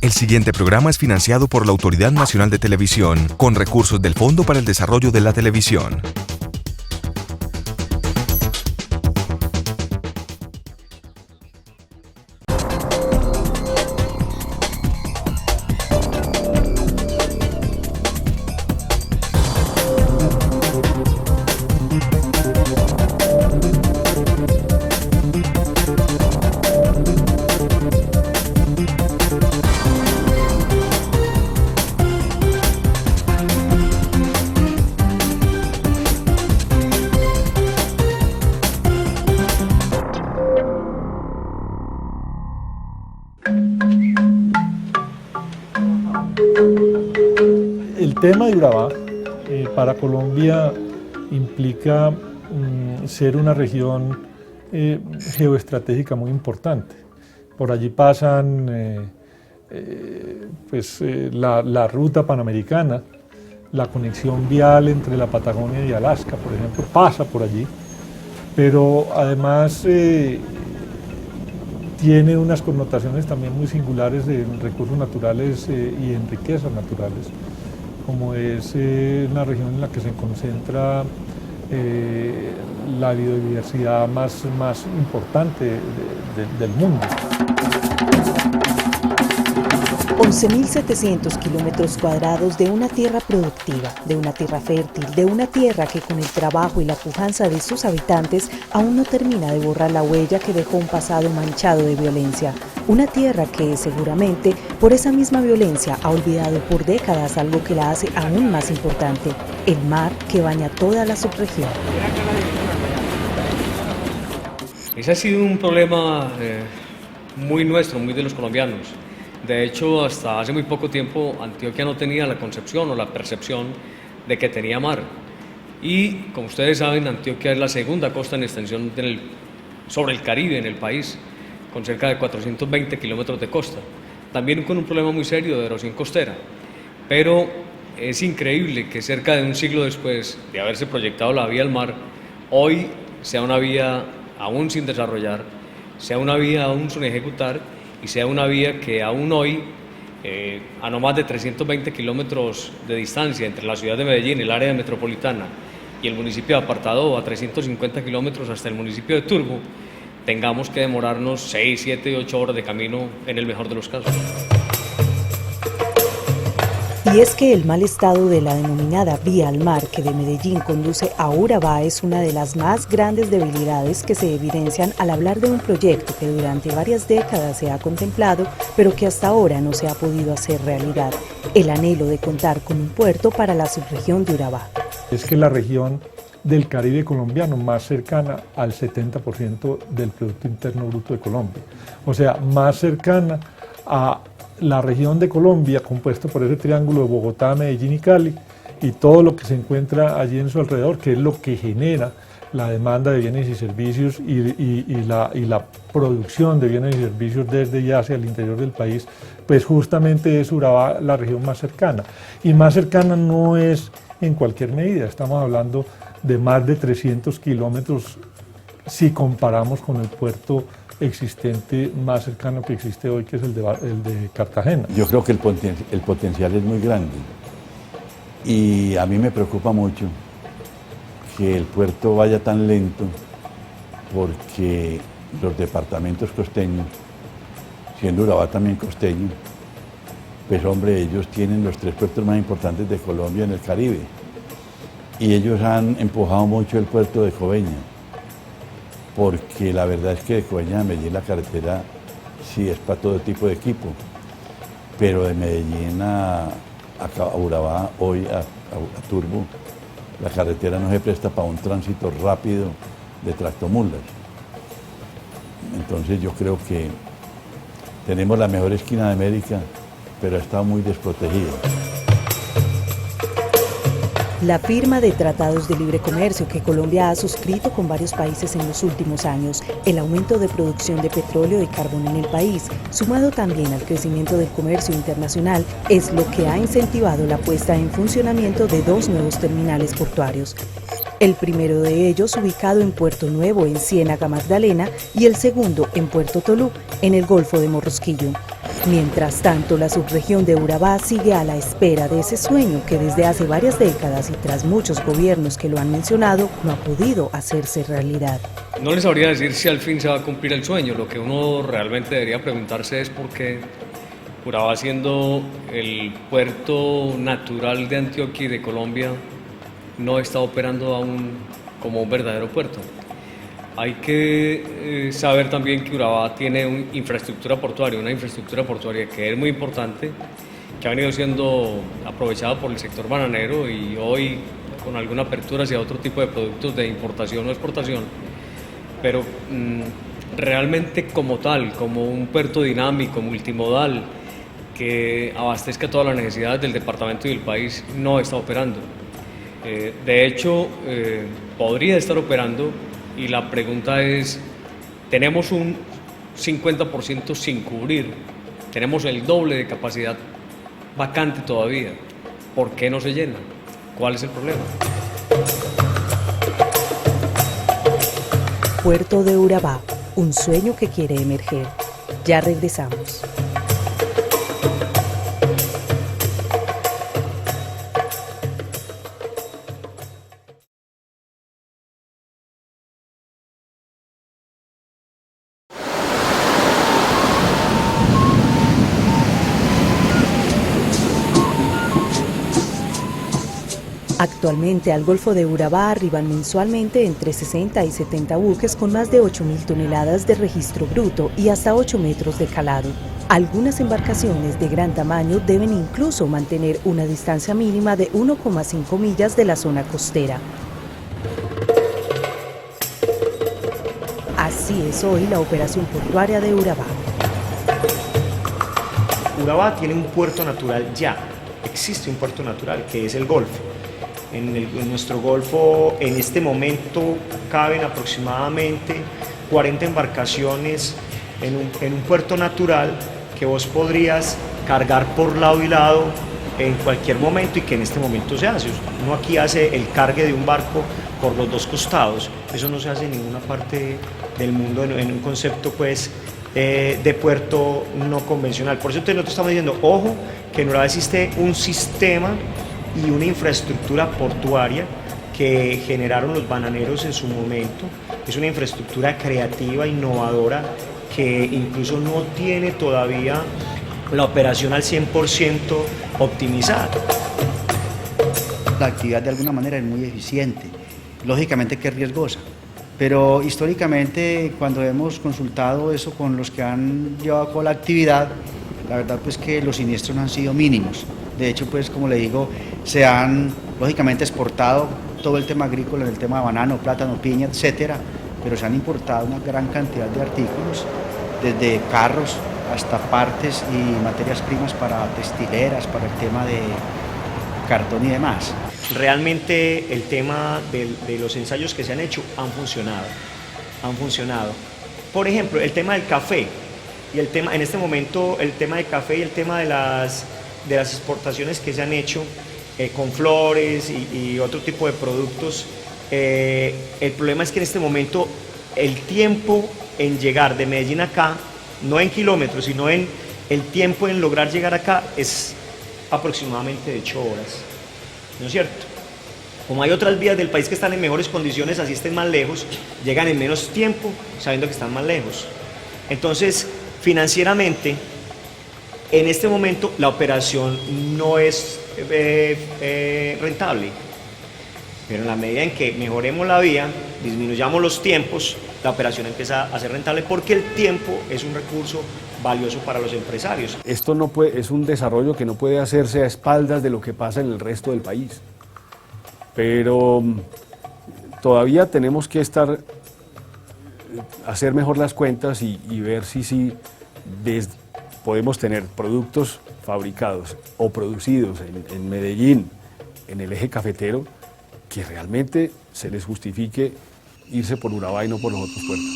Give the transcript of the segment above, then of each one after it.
El siguiente programa es financiado por la Autoridad Nacional de Televisión, con recursos del Fondo para el Desarrollo de la Televisión. El tema de Urabá para Colombia implica ser una región geoestratégica muy importante. Por allí pasan la ruta panamericana, la conexión vial entre la Patagonia y Alaska, por ejemplo, pasa por allí, pero además tiene unas connotaciones también muy singulares en recursos naturales y en riquezas naturales, como es una región en la que se concentra la biodiversidad más importante del mundo. 11.700 kilómetros cuadrados de una tierra productiva, de una tierra fértil, de una tierra que con el trabajo y la pujanza de sus habitantes aún no termina de borrar la huella que dejó un pasado manchado de violencia. Una tierra que seguramente por esa misma violencia ha olvidado por décadas algo que la hace aún más importante, el mar que baña toda la subregión. Ese ha sido un problema muy nuestro, muy de los colombianos. De hecho, hasta hace muy poco tiempo Antioquia no tenía la concepción o la percepción de que tenía mar. Y como ustedes saben, Antioquia es la segunda costa en extensión sobre el Caribe en el país, con cerca de 420 kilómetros de costa. También con un problema muy serio de erosión costera. Pero es increíble que cerca de un siglo después de haberse proyectado la vía al mar, hoy sea una vía aún sin desarrollar, sea una vía aún sin ejecutar, y sea una vía que aún hoy, a no más de 320 kilómetros de distancia entre la ciudad de Medellín, el área metropolitana, y el municipio de Apartadó, a 350 kilómetros hasta el municipio de Turbo, tengamos que demorarnos 6, 7, 8 horas de camino en el mejor de los casos. Y es que el mal estado de la denominada vía al mar que de Medellín conduce a Urabá es una de las más grandes debilidades que se evidencian al hablar de un proyecto que durante varias décadas se ha contemplado, pero que hasta ahora no se ha podido hacer realidad: el anhelo de contar con un puerto para la subregión de Urabá. Es que la región del Caribe colombiano más cercana al 70% del Producto Interno Bruto de Colombia, o sea, más cercana a la región de Colombia, compuesta por ese triángulo de Bogotá, Medellín y Cali, y todo lo que se encuentra allí en su alrededor, que es lo que genera la demanda de bienes y servicios y la producción de bienes y servicios desde y hacia el interior del país, pues justamente es Urabá la región más cercana. Y más cercana no es en cualquier medida, estamos hablando de más de 300 kilómetros si comparamos con el puerto existente más cercano que existe hoy, que es el de Cartagena. Yo creo que el potencial es muy grande y a mí me preocupa mucho que el puerto vaya tan lento, porque los departamentos costeños, siendo Urabá también costeño, pues hombre, ellos tienen los 3 puertos más importantes de Colombia en el Caribe y ellos han empujado mucho el puerto de Coveñas, porque la verdad es que de Coveñas a Medellín la carretera sí es para todo tipo de equipo, pero de Medellín a Urabá, hoy a Turbo, la carretera no se presta para un tránsito rápido de tractomulas. Entonces yo creo que tenemos la mejor esquina de América, pero ha estado muy desprotegida. La firma de tratados de libre comercio que Colombia ha suscrito con varios países en los últimos años, el aumento de producción de petróleo y carbón en el país, sumado también al crecimiento del comercio internacional, es lo que ha incentivado la puesta en funcionamiento de 2 nuevos terminales portuarios. El primero de ellos ubicado en Puerto Nuevo, en Ciénaga, Magdalena, y el segundo en Puerto Tolú, en el Golfo de Morrosquillo. Mientras tanto, la subregión de Urabá sigue a la espera de ese sueño que desde hace varias décadas y tras muchos gobiernos que lo han mencionado, no ha podido hacerse realidad. No les sabría decir si al fin se va a cumplir el sueño. Lo que uno realmente debería preguntarse es por qué Urabá, siendo el puerto natural de Antioquia y de Colombia, no está operando aún como un verdadero puerto. Hay que saber también que Urabá tiene una infraestructura portuaria que es muy importante, que ha venido siendo aprovechada por el sector bananero y hoy con alguna apertura hacia otro tipo de productos de importación o exportación, pero realmente como tal, como un puerto dinámico, multimodal, que abastezca todas las necesidades del departamento y del país, no está operando. De hecho, podría estar operando. Y la pregunta es, tenemos un 50% sin cubrir, tenemos el doble de capacidad vacante todavía. ¿Por qué no se llena? ¿Cuál es el problema? Puerto de Urabá, un sueño que quiere emerger. Ya regresamos. Actualmente al Golfo de Urabá arriban mensualmente entre 60 y 70 buques con más de 8.000 toneladas de registro bruto y hasta 8 metros de calado. Algunas embarcaciones de gran tamaño deben incluso mantener una distancia mínima de 1,5 millas de la zona costera. Así es hoy la operación portuaria de Urabá. Urabá tiene un puerto natural ya, existe un puerto natural que es el Golfo. En nuestro Golfo en este momento caben aproximadamente 40 embarcaciones en un puerto natural que vos podrías cargar por lado y lado en cualquier momento y que en este momento se hace. Uno aquí hace el cargue de un barco por los dos costados, eso no se hace en ninguna parte del mundo en un concepto pues de puerto no convencional. Por eso nosotros estamos diciendo, ojo, que en Urabá existe un sistema y una infraestructura portuaria que generaron los bananeros en su momento. Es una infraestructura creativa, innovadora, que incluso no tiene todavía la operación al 100% optimizada. La actividad de alguna manera es muy eficiente, lógicamente que es riesgosa, pero históricamente cuando hemos consultado eso con los que han llevado a cabo la actividad, la verdad pues que los siniestros no han sido mínimos. De hecho, pues como le digo, se han lógicamente exportado todo el tema agrícola, el tema de banano, plátano, piña, etcétera, pero se han importado una gran cantidad de artículos, desde carros hasta partes y materias primas para textileras, para el tema de cartón y demás. Realmente el tema de los ensayos que se han hecho han funcionado. Por ejemplo, el tema del café y el tema, en este momento, el tema del café y el tema de las exportaciones que se han hecho con flores y otro tipo de productos. El problema es que en este momento el tiempo en llegar de Medellín acá, no en kilómetros, sino en el tiempo en lograr llegar acá es aproximadamente de 8 horas, ¿no es cierto? Como hay otras vías del país que están en mejores condiciones, así estén más lejos, llegan en menos tiempo sabiendo que están más lejos. Entonces, financieramente, en este momento la operación no es rentable, pero en la medida en que mejoremos la vía, disminuyamos los tiempos, la operación empieza a ser rentable porque el tiempo es un recurso valioso para los empresarios. Esto no puede, es un desarrollo que no puede hacerse a espaldas de lo que pasa en el resto del país, pero todavía tenemos que hacer mejor las cuentas y ver si podemos tener productos fabricados o producidos en Medellín, en el eje cafetero, que realmente se les justifique irse por Urabá y no por los otros puertos.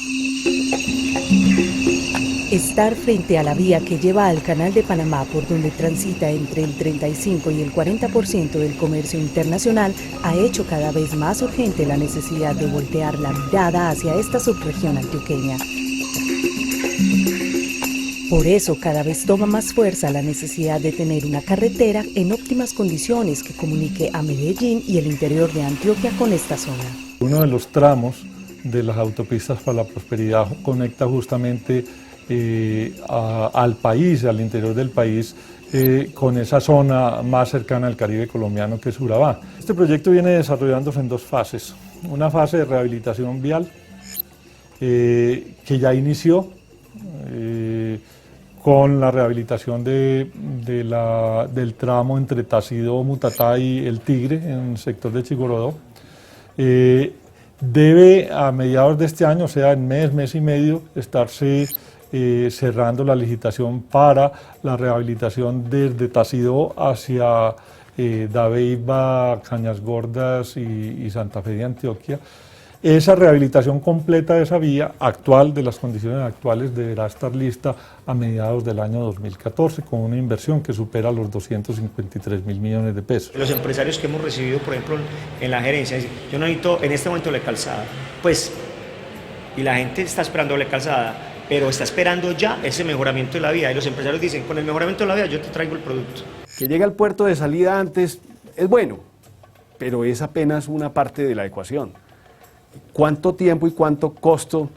Estar frente a la vía que lleva al Canal de Panamá, por donde transita entre el 35 y el 40% del comercio internacional, ha hecho cada vez más urgente la necesidad de voltear la mirada hacia esta subregión antioqueña. Por eso cada vez toma más fuerza la necesidad de tener una carretera en óptimas condiciones que comunique a Medellín y el interior de Antioquia con esta zona. Uno de los tramos de las autopistas para la prosperidad conecta justamente al país, al interior del país, con esa zona más cercana al Caribe colombiano que es Urabá. Este proyecto viene desarrollándose en dos fases. Una fase de rehabilitación vial que ya inició con la rehabilitación del tramo entre Tasidó, Mutatá y El Tigre en el sector de Chigorodó. Debe a mediados de este año, o sea en mes y medio, estarse cerrando la licitación para la rehabilitación desde Tasidó hacia Dabeiba, Cañas Gordas y Santa Fe de Antioquia. Esa rehabilitación completa de esa vía actual, de las condiciones actuales, deberá estar lista a mediados del año 2014 con una inversión que supera los 253.000 millones de pesos. Los empresarios que hemos recibido, por ejemplo, en la gerencia, dicen, yo necesito en este momento la calzada, pues, y la gente está esperando la calzada, pero está esperando ya ese mejoramiento de la vía, y los empresarios dicen, con el mejoramiento de la vía yo te traigo el producto. Que llegue al puerto de salida antes es bueno, pero es apenas una parte de la ecuación. ¿Cuánto tiempo y cuánto costo?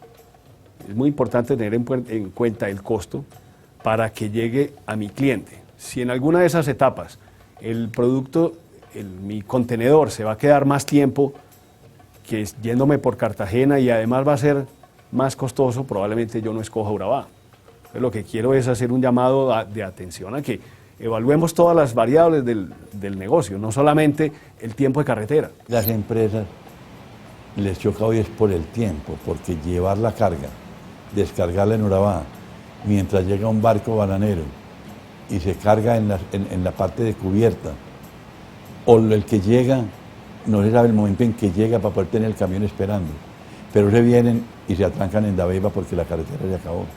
Es muy importante tener en cuenta el costo para que llegue a mi cliente. Si en alguna de esas etapas el producto, mi contenedor se va a quedar más tiempo que yéndome por Cartagena y además va a ser más costoso, probablemente yo no escoja Urabá. Entonces, lo que quiero es hacer un llamado de atención a que evaluemos todas las variables del negocio, no solamente el tiempo de carretera. Las empresas les choca hoy es por el tiempo, porque llevar la carga, descargarla en Urabá, mientras llega un barco bananero y se carga en la parte de cubierta, o el que llega, no se sabe el momento en que llega para poder tener el camión esperando, pero se vienen y se atrancan en Dabeiba porque la carretera se acabó.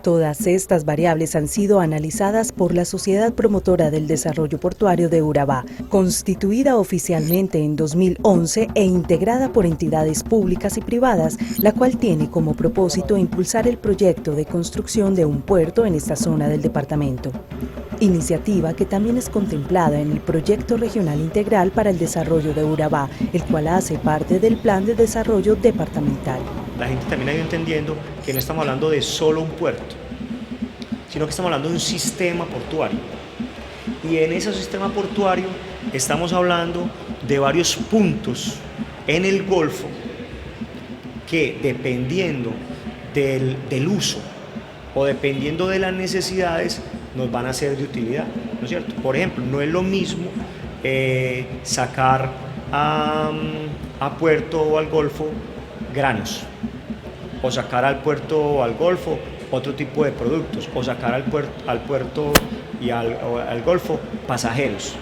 Todas estas variables han sido analizadas por la Sociedad Promotora del Desarrollo Portuario de Urabá, constituida oficialmente en 2011 e integrada por entidades públicas y privadas, la cual tiene como propósito impulsar el proyecto de construcción de un puerto en esta zona del departamento. Iniciativa que también es contemplada en el Proyecto Regional Integral para el Desarrollo de Urabá, el cual hace parte del Plan de Desarrollo Departamental. La gente también ha ido entendiendo que no estamos hablando de solo un puerto, sino que estamos hablando de un sistema portuario. Y en ese sistema portuario estamos hablando de varios puntos en el Golfo que, dependiendo del uso o dependiendo de las necesidades, nos van a ser de utilidad, ¿no es cierto? Por ejemplo, no es lo mismo sacar a puerto o al Golfo granos, o sacar al puerto o al Golfo otro tipo de productos, o sacar al puerto y al Golfo pasajeros.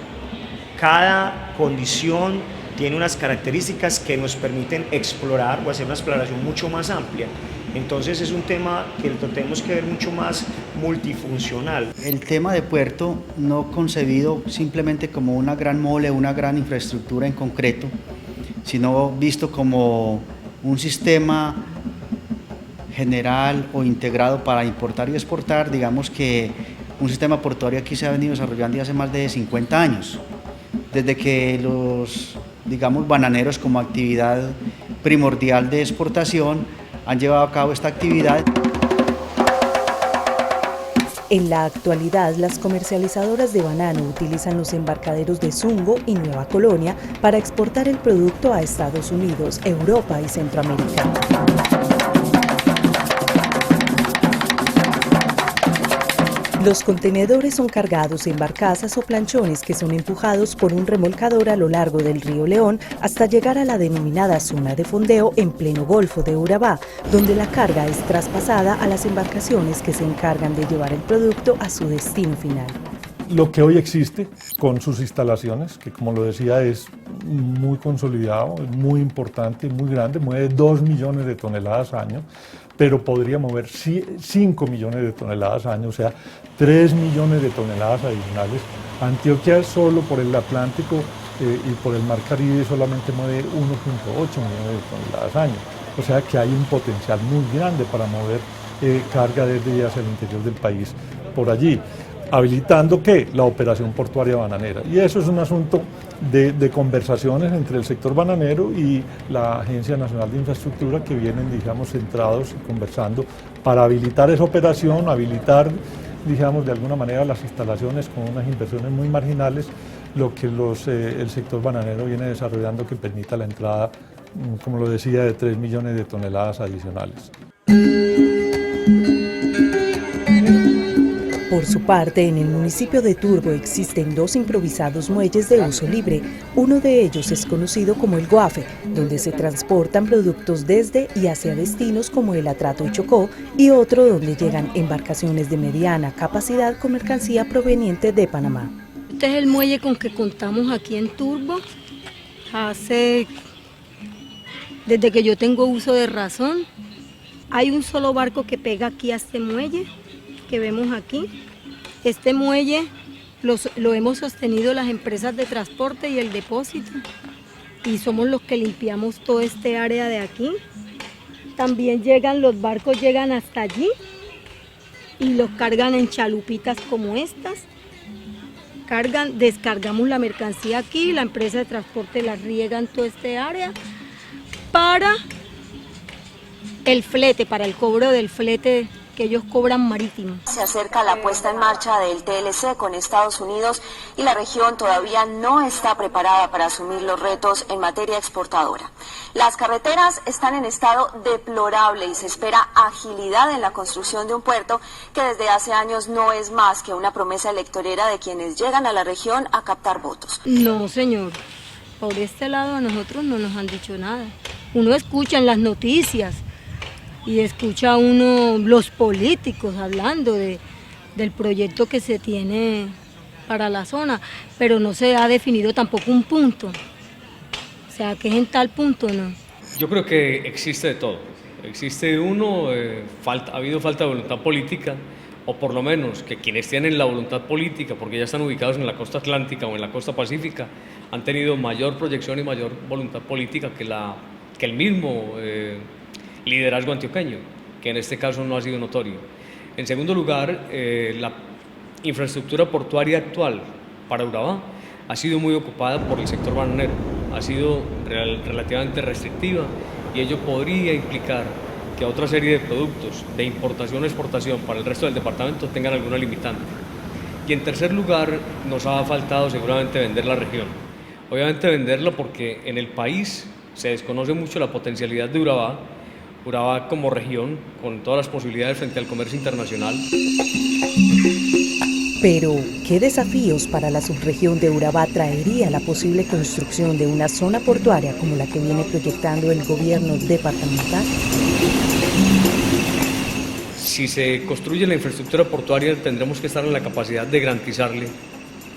Cada condición tiene unas características que nos permiten explorar o hacer una exploración mucho más amplia. Entonces es un tema que lo tenemos que ver mucho más multifuncional. El tema de puerto no concebido simplemente como una gran mole, una gran infraestructura en concreto, sino visto como un sistema general o integrado para importar y exportar. Digamos que un sistema portuario aquí se ha venido desarrollando hace más de 50 años, desde que los, digamos, bananeros como actividad primordial de exportación han llevado a cabo esta actividad. En la actualidad, las comercializadoras de banano utilizan los embarcaderos de Zumbo y Nueva Colonia para exportar el producto a Estados Unidos, Europa y Centroamérica. Los contenedores son cargados en barcazas o planchones que son empujados por un remolcador a lo largo del río León hasta llegar a la denominada zona de fondeo en pleno Golfo de Urabá, donde la carga es traspasada a las embarcaciones que se encargan de llevar el producto a su destino final. Lo que hoy existe con sus instalaciones, que como lo decía es muy consolidado, muy importante, muy grande, mueve 2 millones de toneladas al año, pero podría mover 5 millones de toneladas al año, o sea, 3 millones de toneladas adicionales. Antioquia solo por el Atlántico y por el Mar Caribe solamente mueve 1.8 millones de toneladas al año, o sea que hay un potencial muy grande para mover carga desde y hacia el interior del país por allí, habilitando ¿qué? La operación portuaria bananera. Y eso es un asunto de conversaciones entre el sector bananero y la Agencia Nacional de Infraestructura, que vienen, digamos, centrados y conversando para habilitar esa operación, habilitar, digamos, de alguna manera las instalaciones con unas inversiones muy marginales, lo que el sector bananero viene desarrollando, que permita la entrada, como lo decía, de 3 millones de toneladas adicionales. Por su parte, en el municipio de Turbo existen 2 improvisados muelles de uso libre. Uno de ellos es conocido como el Guafe, donde se transportan productos desde y hacia destinos como el Atrato y Chocó, y otro donde llegan embarcaciones de mediana capacidad con mercancía proveniente de Panamá. Este es el muelle con que contamos aquí en Turbo. Desde que yo tengo uso de razón, hay un solo barco que pega aquí a este muelle que vemos aquí. Este muelle lo hemos sostenido las empresas de transporte y el depósito, y somos los que limpiamos todo este área de aquí. También los barcos llegan hasta allí y los cargan en chalupitas como estas. Descargamos la mercancía aquí, la empresa de transporte la riega en todo este área para el flete, para el cobro del flete que ellos cobran marítimo. Se acerca la puesta en marcha del TLC con Estados Unidos y la región todavía no está preparada para asumir los retos en materia exportadora. Las carreteras están en estado deplorable y se espera agilidad en la construcción de un puerto que desde hace años no es más que una promesa electorera de quienes llegan a la región a captar votos. No, señor. Por este lado a nosotros no nos han dicho nada. Uno escucha en las noticias y escucha uno los políticos hablando del proyecto que se tiene para la zona, pero no se ha definido tampoco un punto. O sea, que es en tal punto, ¿no? Yo creo que existe de todo. Existe ha habido falta de voluntad política, o por lo menos que quienes tienen la voluntad política, porque ya están ubicados en la costa atlántica o en la costa pacífica, han tenido mayor proyección y mayor voluntad política que el mismo liderazgo antioqueño, que en este caso no ha sido notorio. En segundo lugar, la infraestructura portuaria actual para Urabá ha sido muy ocupada por el sector bananero, ha sido relativamente restrictiva, y ello podría implicar que otra serie de productos de importación o exportación para el resto del departamento tengan alguna limitante. Y en tercer lugar, nos ha faltado seguramente vender la región. Obviamente venderla porque en el país se desconoce mucho la potencialidad de Urabá como región, con todas las posibilidades frente al comercio internacional. Pero, ¿qué desafíos para la subregión de Urabá traería la posible construcción de una zona portuaria como la que viene proyectando el gobierno departamental? Si se construye la infraestructura portuaria, tendremos que estar en la capacidad de garantizarle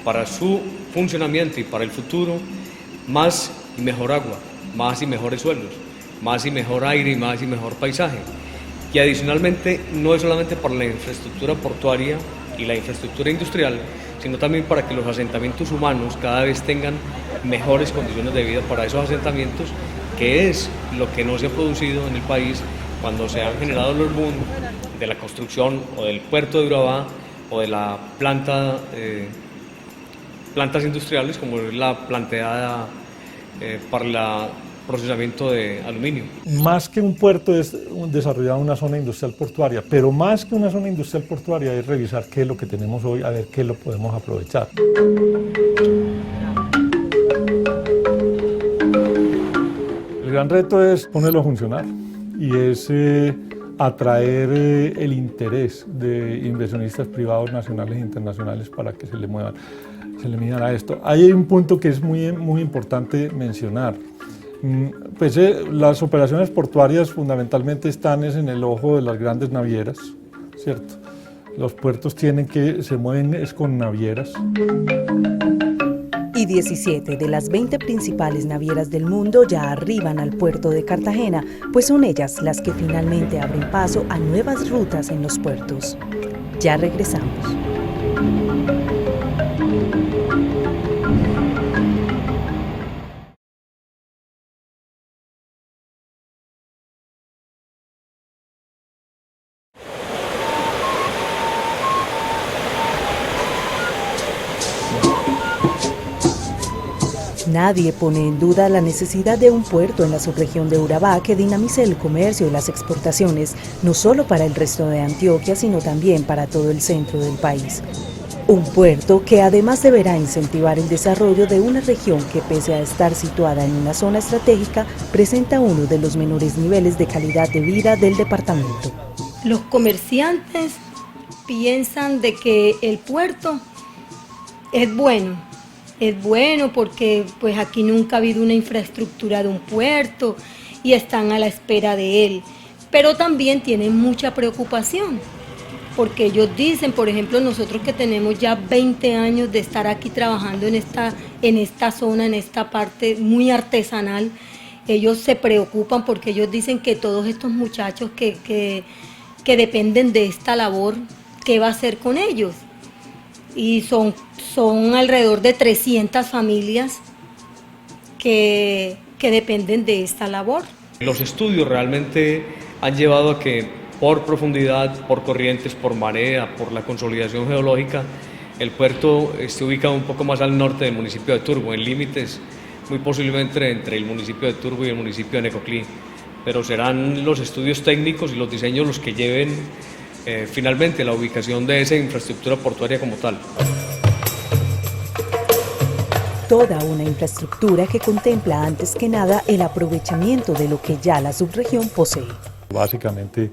para su funcionamiento y para el futuro más y mejor agua, más y mejores suelos, más y mejor aire y más y mejor paisaje. Y adicionalmente, no es solamente para la infraestructura portuaria y la infraestructura industrial, sino también para que los asentamientos humanos cada vez tengan mejores condiciones de vida para esos asentamientos, que es lo que no se ha producido en el país cuando se han generado los boom de la construcción o del puerto de Urabá o de la plantas industriales, como es la planteada para el procesamiento de aluminio. Más que un puerto es desarrollar una zona industrial portuaria, pero más que una zona industrial portuaria es revisar qué es lo que tenemos hoy, a ver qué lo podemos aprovechar. El gran reto es ponerlo a funcionar y es atraer el interés de inversionistas privados nacionales e internacionales para que se le midan a esto. Hay un punto que es muy importante mencionar. Pues las operaciones portuarias fundamentalmente están en el ojo de las grandes navieras, ¿cierto? Los puertos se mueven con navieras. Y 17 de las 20 principales navieras del mundo ya arriban al puerto de Cartagena, pues son ellas las que finalmente abren paso a nuevas rutas en los puertos. Ya regresamos. Nadie pone en duda la necesidad de un puerto en la subregión de Urabá que dinamice el comercio y las exportaciones, no solo para el resto de Antioquia, sino también para todo el centro del país. Un puerto que además deberá incentivar el desarrollo de una región que, pese a estar situada en una zona estratégica, presenta uno de los menores niveles de calidad de vida del departamento. Los comerciantes piensan de que el puerto es bueno porque pues aquí nunca ha habido una infraestructura de un puerto y están a la espera de él, pero también tienen mucha preocupación. Porque ellos dicen, por ejemplo, nosotros que tenemos ya 20 años de estar aquí trabajando en esta zona, en esta parte muy artesanal, ellos se preocupan porque ellos dicen que todos estos muchachos que dependen de esta labor, ¿qué va a hacer con ellos? Y son alrededor de 300 familias que dependen de esta labor. Los estudios realmente han llevado a que por profundidad, por corrientes, por marea, por la consolidación geológica, el puerto esté ubicado un poco más al norte del municipio de Turbo, en límites muy posiblemente entre el municipio de Turbo y el municipio de Necoclí. Pero serán los estudios técnicos y los diseños los que lleven finalmente la ubicación de esa infraestructura portuaria como tal. Toda una infraestructura que contempla antes que nada el aprovechamiento de lo que ya la subregión posee. Básicamente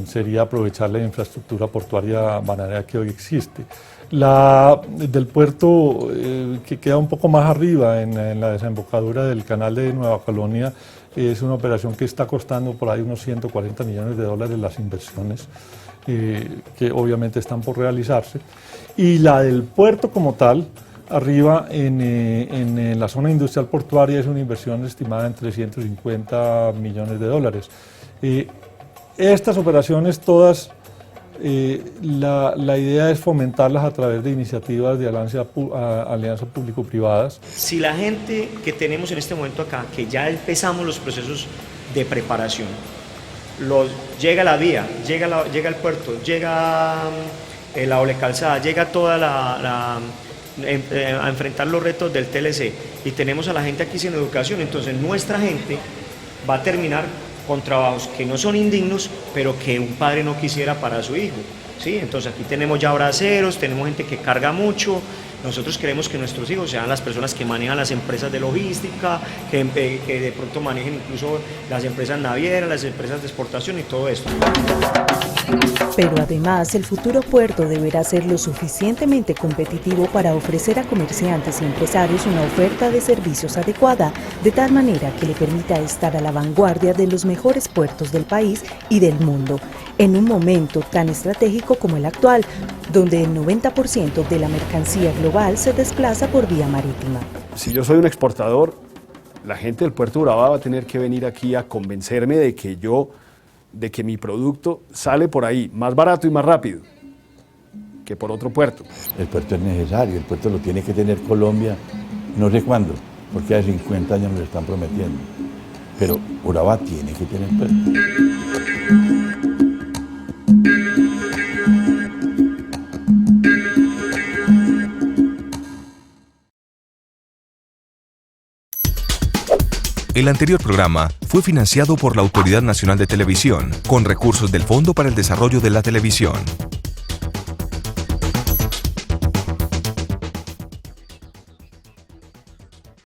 sería aprovechar la infraestructura portuaria bananera que hoy existe. La del puerto que queda un poco más arriba en la desembocadura del canal de Nueva Colonia es una operación que está costando por ahí unos 140 millones de dólares las inversiones que obviamente están por realizarse. Y la del puerto como tal, arriba en la zona industrial portuaria, es una inversión estimada en 350 millones de dólares. Estas operaciones todas, la idea es fomentarlas a través de iniciativas de alianzas público-privadas. Si la gente que tenemos en este momento acá, que ya empezamos los procesos de preparación, llega la vía, llega el puerto, llega la doble calzada, llega toda a enfrentar los retos del TLC y tenemos a la gente aquí sin educación, entonces nuestra gente va a terminar con trabajos que no son indignos, pero que un padre no quisiera para su hijo, ¿sí? Entonces aquí tenemos ya braceros, tenemos gente que carga mucho. Nosotros queremos que nuestros hijos sean las personas que manejan las empresas de logística, que de pronto manejen incluso las empresas navieras, las empresas de exportación y todo esto. Pero además, el futuro puerto deberá ser lo suficientemente competitivo para ofrecer a comerciantes y empresarios una oferta de servicios adecuada, de tal manera que le permita estar a la vanguardia de los mejores puertos del país y del mundo, en un momento tan estratégico como el actual, donde el 90% de la mercancía global se desplaza por vía marítima. Si yo soy un exportador, la gente del puerto de Urabá va a tener que venir aquí a convencerme de que mi producto sale por ahí más barato y más rápido que por otro puerto. El puerto es necesario, el puerto lo tiene que tener Colombia, no sé cuándo, porque hace 50 años nos lo están prometiendo, pero Urabá tiene que tener puerto. El anterior programa fue financiado por la Autoridad Nacional de Televisión, con recursos del Fondo para el Desarrollo de la Televisión.